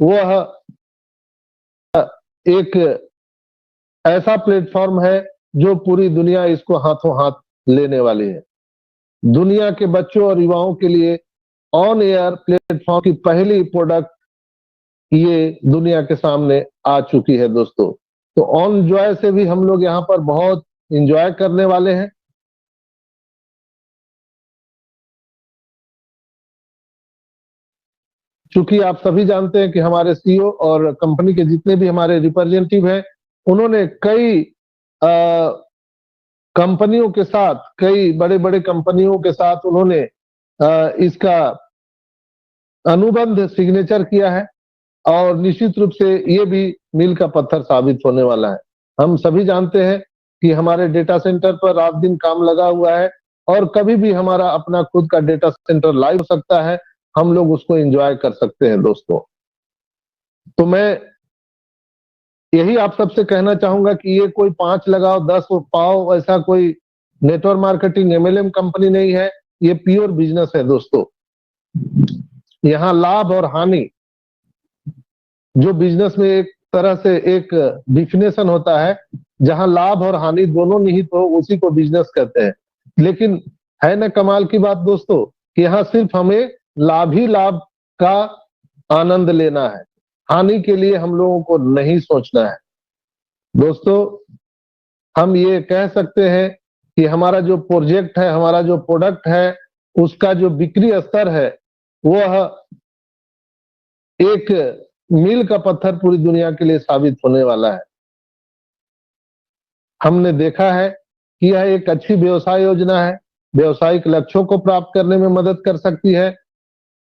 वह एक ऐसा प्लेटफॉर्म है जो पूरी दुनिया इसको हाथों हाथ लेने वाली है। दुनिया के बच्चों और युवाओं के लिए ऑन एयर प्लेटफॉर्म की पहली प्रोडक्ट ये दुनिया के सामने आ चुकी है दोस्तों। तो ऑन जॉय से भी हम लोग यहाँ पर बहुत एंजॉय करने वाले हैं। चूंकि आप सभी जानते हैं कि हमारे सीईओ और कंपनी के जितने भी हमारे रिप्रेजेंटेटिव हैं, उन्होंने कई कंपनियों के साथ, कई बड़े बड़े कंपनियों के साथ उन्होंने इसका अनुबंध सिग्नेचर किया है और निश्चित रूप से ये भी मील का पत्थर साबित होने वाला है। हम सभी जानते हैं कि हमारे डेटा सेंटर पर रात दिन काम लगा हुआ है और कभी भी हमारा अपना खुद का डेटा सेंटर लाइव हो सकता है, हम लोग उसको एंजॉय कर सकते हैं दोस्तों। तो मैं यही आप सबसे कहना चाहूंगा कि ये कोई 5 लगाओ 10 पाओ ऐसा कोई नेटवर्क मार्केटिंग एमएलएम कंपनी नहीं है, ये प्योर बिजनेस है दोस्तों। यहाँ लाभ और हानि, जो बिजनेस में एक तरह से एक डिफिनेशन होता है, जहां लाभ और हानि दोनों निहित हो उसी को बिजनेस कहते हैं। लेकिन है ना कमाल की बात दोस्तों कि यहाँ सिर्फ हमें लाभ ही लाभ का आनंद लेना है, हानि के लिए हम लोगों को नहीं सोचना है दोस्तों। हम ये कह सकते हैं कि हमारा जो प्रोजेक्ट है, हमारा जो प्रोडक्ट है, उसका जो बिक्री स्तर है वह एक मील का पत्थर पूरी दुनिया के लिए साबित होने वाला है। हमने देखा है कि यह एक अच्छी व्यवसाय योजना है, व्यवसायिक लक्ष्यों को प्राप्त करने में मदद कर सकती है।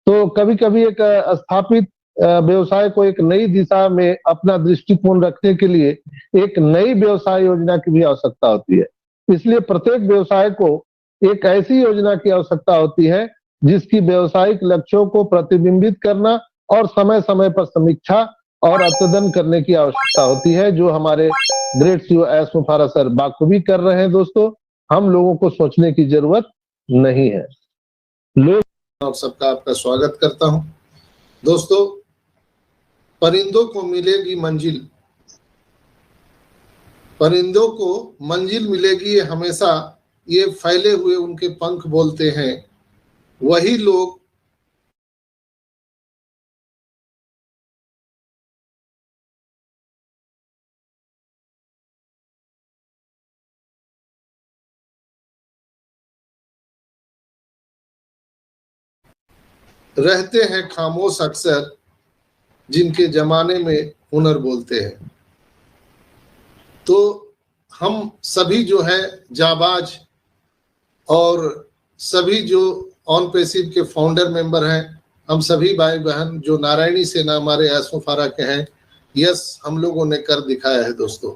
तो कभी कभी एक स्थापित व्यवसाय को एक नई दिशा में अपना दृष्टिकोण रखने के लिए एक नई व्यवसाय योजना की भी आवश्यकता होती है। इसलिए प्रत्येक व्यवसाय को एक ऐसी योजना की आवश्यकता होती है जिसकी व्यवसायिक लक्ष्यों को प्रतिबिंबित करना और समय समय पर समीक्षा और अद्यतन करने की आवश्यकता होती है, जो हमारे ग्रेट सीईओ एस मुफारा सर बाखूबी कर रहे हैं दोस्तों। हम लोगों को सोचने की जरूरत नहीं है। और सबका आपका स्वागत करता हूं दोस्तों। परिंदों को मिलेगी मंजिल, परिंदों को मंजिल मिलेगी, ये हमेशा ये फैले हुए उनके पंख बोलते हैं। वही लोग रहते हैं खामोश अक्सर, जिनके जमाने में हुनर बोलते हैं। तो हम सभी जो है जाबाज और सभी जो ऑन पैसिव के फाउंडर मेंबर हैं, हम सभी भाई बहन जो नारायणी सेना हमारे एस मुफारा के हैं, यस हम लोगों ने कर दिखाया है दोस्तों।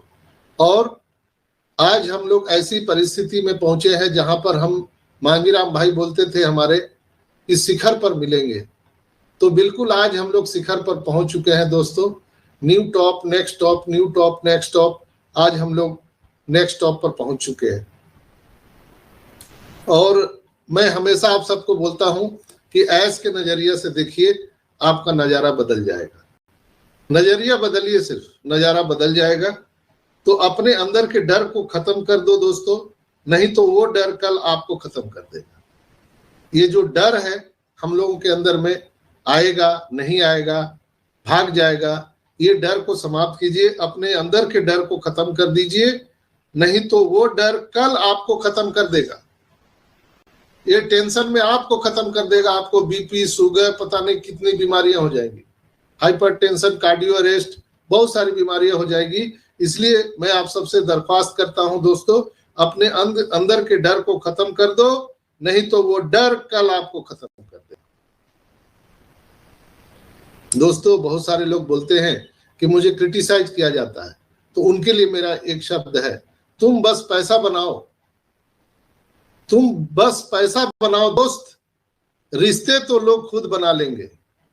और आज हम लोग ऐसी परिस्थिति में पहुंचे हैं जहां पर हम मांगीराम भाई बोलते थे हमारे इस शिखर पर मिलेंगे। तो बिल्कुल आज हम लोग शिखर पर पहुंच चुके हैं दोस्तों। New top next top, new top next top, आज हम लोग नेक्स्ट टॉप पर पहुंच चुके हैं। और मैं हमेशा आप सबको बोलता हूं कि ऐस के नजरिए से देखिए, आपका नजारा बदल जाएगा। नजरिया बदलिए, सिर्फ नजारा बदल जाएगा। तो अपने अंदर के डर को खत्म कर दो दोस्तों, नहीं तो वो डर कल आपको खत्म कर देगा। ये जो डर है हम लोगों के अंदर में आएगा, नहीं आएगा, भाग जाएगा, ये डर को समाप्त कीजिए, अपने अंदर के डर को खत्म कर दीजिए, नहीं तो वो डर कल आपको खत्म कर देगा। ये टेंशन में आपको खत्म कर देगा। आपको बीपी, शुगर, पता नहीं कितनी बीमारियां हो जाएंगी, हाइपरटेंशन, कार्डियो अरेस्ट, बहुत सारी बीमारियां हो जाएगी। इसलिए मैं आप सबसे दरख्वास्त करता हूं दोस्तों, अपने अंदर के डर को खत्म कर दो, नहीं तो वो डर कल आपको खत्म कर देगा। दोस्तों बहुत सारे लोग बोलते हैं कि मुझे क्रिटिसाइज किया जाता है, तो उनके लिए मेरा एक शब्द है, तुम बस पैसा बनाओ, तुम बस पैसा बनाओ दोस्त, रिश्ते तो लोग खुद बना लेंगे,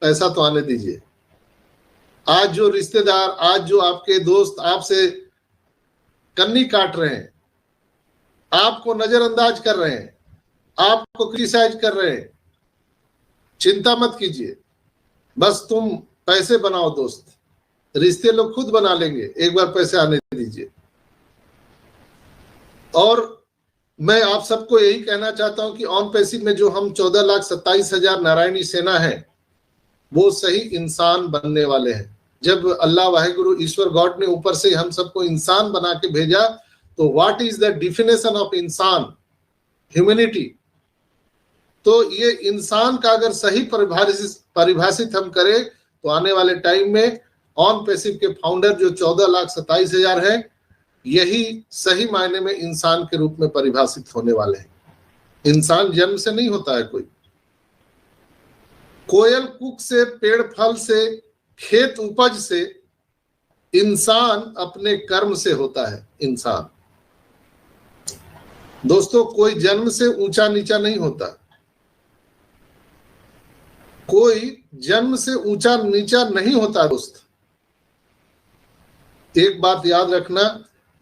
पैसा तो आने दीजिए। आज जो रिश्तेदार, आज जो आपके दोस्त आपसे कन्नी काट रहे हैं, आपको नजरअंदाज कर रहे हैं, आपको क्रिटिसाइज कर रहे हैं, चिंता मत कीजिए, बस तुम पैसे बनाओ दोस्त, रिश्ते लोग खुद बना लेंगे, एक बार पैसे आने दीजिए। और मैं आप सबको यही कहना चाहता हूं कि ऑन पैसिव में जो हम 14,27,000 नारायणी सेना है, वो सही इंसान बनने वाले हैं। जब अल्लाह वाहिगुरु ईश्वर गॉड ने ऊपर से हम सबको इंसान बना के भेजा, तो what is the definition of इंसान? ह्यूमैनिटी। तो ये इंसान का अगर सही परिभाषित हम करें, तो आने वाले टाइम में ऑन पैसिव के फाउंडर जो 14,27,000 है, यही सही मायने में इंसान के रूप में परिभाषित होने वाले हैं। इंसान जन्म से नहीं होता है कोई, कोयल कुक से, पेड़ फल से, खेत उपज से, इंसान अपने कर्म से होता है। इंसान दोस्तों कोई जन्म से ऊंचा नीचा नहीं होता, कोई जन्म से ऊंचा नीचा नहीं होता दोस्त। एक बात याद रखना,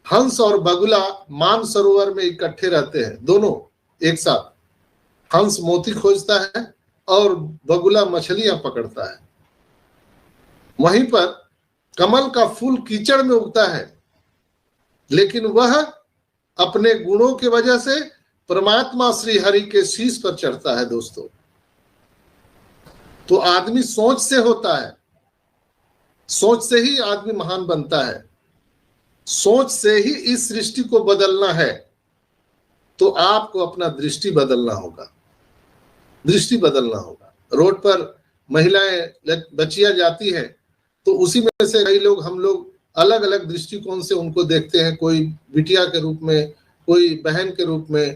हंस और बगुला मानसरोवर में इकट्ठे रहते हैं, दोनों एक साथ। हंस मोती खोजता है और बगुला मछलियां पकड़ता है। वहीं पर कमल का फूल कीचड़ में उगता है, लेकिन वह अपने गुणों की वजह से परमात्मा श्री हरि के शीश पर चढ़ता है दोस्तों। तो आदमी सोच से होता है, सोच से ही आदमी महान बनता है, सोच से ही इस सृष्टि को बदलना है। तो आपको अपना दृष्टि बदलना होगा, दृष्टि बदलना होगा। रोड पर महिलाएं बच्चियां जाती हैं, तो उसी में से कई लोग, हम लोग अलग अलग दृष्टिकोण से उनको देखते हैं, कोई बिटिया के रूप में, कोई बहन के रूप में,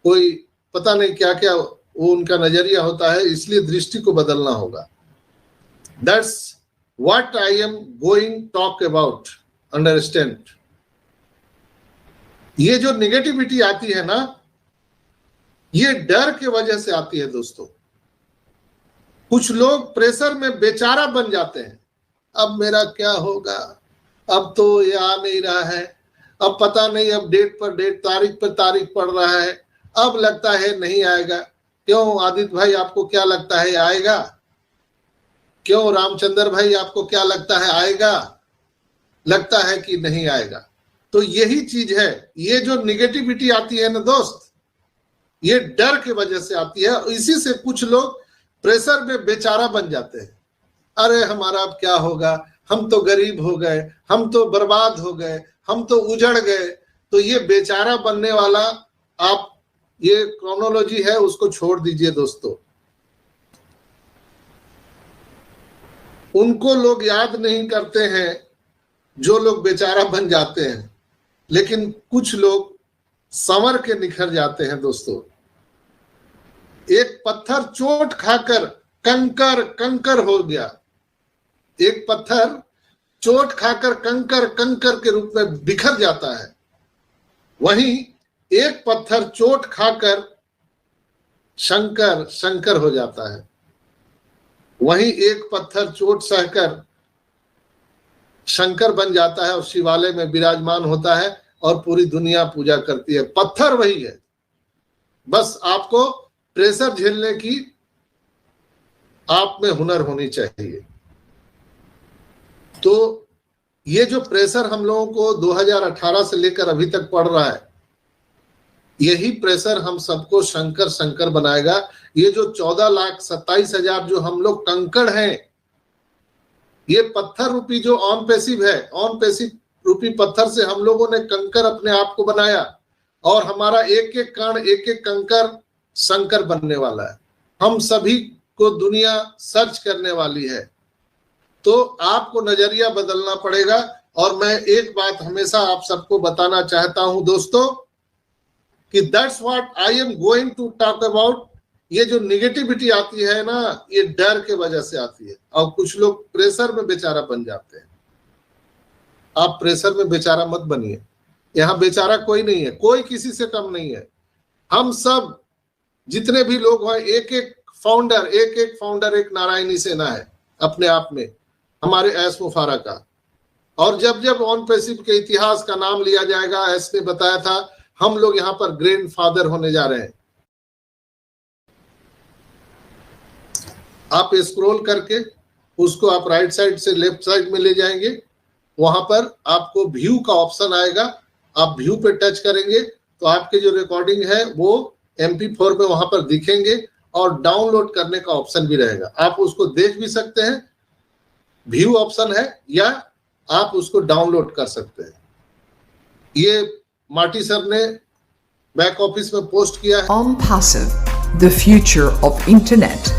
कोई पता नहीं क्या क्या वो उनका नजरिया होता है। इसलिए दृष्टि को बदलना होगा। That's what I am going talk about, understand. ये जो निगेटिविटी आती है ना, ये डर की वजह से आती है दोस्तों। कुछ लोग प्रेशर में बेचारा बन जाते हैं, अब मेरा क्या होगा, अब तो ये आ नहीं रहा है, अब पता नहीं, अब डेट पर डेट, तारीख पर तारीख पड़ रहा है, अब लगता है नहीं आएगा। क्यों आदित्य भाई, आपको क्या लगता है आएगा? क्यों रामचंद्र भाई, आपको क्या लगता है आएगा? लगता है कि नहीं आएगा। तो यही चीज है, ये जो निगेटिविटी आती है ना दोस्त, ये डर की वजह से आती है। इसी से कुछ लोग प्रेशर में बेचारा बन जाते हैं। अरे हमारा अब क्या होगा, हम तो गरीब हो गए, हम तो बर्बाद हो गए, हम तो उजड़ गए। तो ये बेचारा बनने वाला, आप ये क्रोनोलॉजी है उसको छोड़ दीजिए दोस्तों। उनको लोग याद नहीं करते हैं जो लोग बेचारा बन जाते हैं, लेकिन कुछ लोग संवर के निखर जाते हैं दोस्तों। एक पत्थर चोट खाकर कंकर कंकर हो गया, एक पत्थर चोट खाकर कंकर कंकर के रूप में बिखर जाता है। वहीं एक पत्थर चोट खाकर शंकर शंकर हो जाता है। वहीं एक पत्थर चोट सहकर शंकर बन जाता है और शिवालय में विराजमान होता है और पूरी दुनिया पूजा करती है। पत्थर वही है, बस आपको प्रेशर झेलने की आप में हुनर होनी चाहिए। तो ये जो प्रेशर हम लोगों को 2018 से लेकर अभी तक पड़ रहा है, यही प्रेशर हम सबको शंकर शंकर बनाएगा। ये जो 14,27,000 जो हम लोग कंकड़ हैं, ये पत्थर रूपी जो ऑन पैसिव है, ऑन पैसिव रूपी पत्थर से हम लोगों ने कंकर अपने आप को बनाया और हमारा एक एक कण, एक एक कंकर शंकर बनने वाला है। हम सभी को दुनिया सर्च करने वाली है। तो आपको नजरिया बदलना पड़ेगा। और मैं एक बात हमेशा आप सबको बताना चाहता हूं दोस्तों, कि that's what I am going to talk about. ये जो निगेटिविटी आती है ना, ये डर के वजह से आती है और कुछ लोग प्रेशर में बेचारा बन जाते हैं। आप प्रेशर में बेचारा मत बनिए। यहाँ बेचारा कोई नहीं है, कोई किसी से कम नहीं है। हम सब जितने भी लोग हैं, एक एक फाउंडर एक नारायणी सेना है अपने आप में। हमारे एस मुफारा का। और जब जब ऑन पैसिव के इतिहास का नाम लिया जाएगा, एस ने बताया था हम लोग यहाँ पर ग्रैंड फादर होने जा रहे हैं। आप स्क्रॉल करके उसको आप राइट साइड से लेफ्ट साइड में ले जाएंगे, वहां पर आपको व्यू का ऑप्शन आएगा। आप व्यू पे टच करेंगे तो आपके जो रिकॉर्डिंग है वो MP4 में वहां पर दिखेंगे और डाउनलोड करने का ऑप्शन भी रहेगा। आप उसको देख भी सकते हैं, व्यू ऑप्शन है, या आप उसको डाउनलोड कर सकते हैं। ये माटी सर ने बैक ऑफिस में पोस्ट किया है। OnPassive, the future of internet.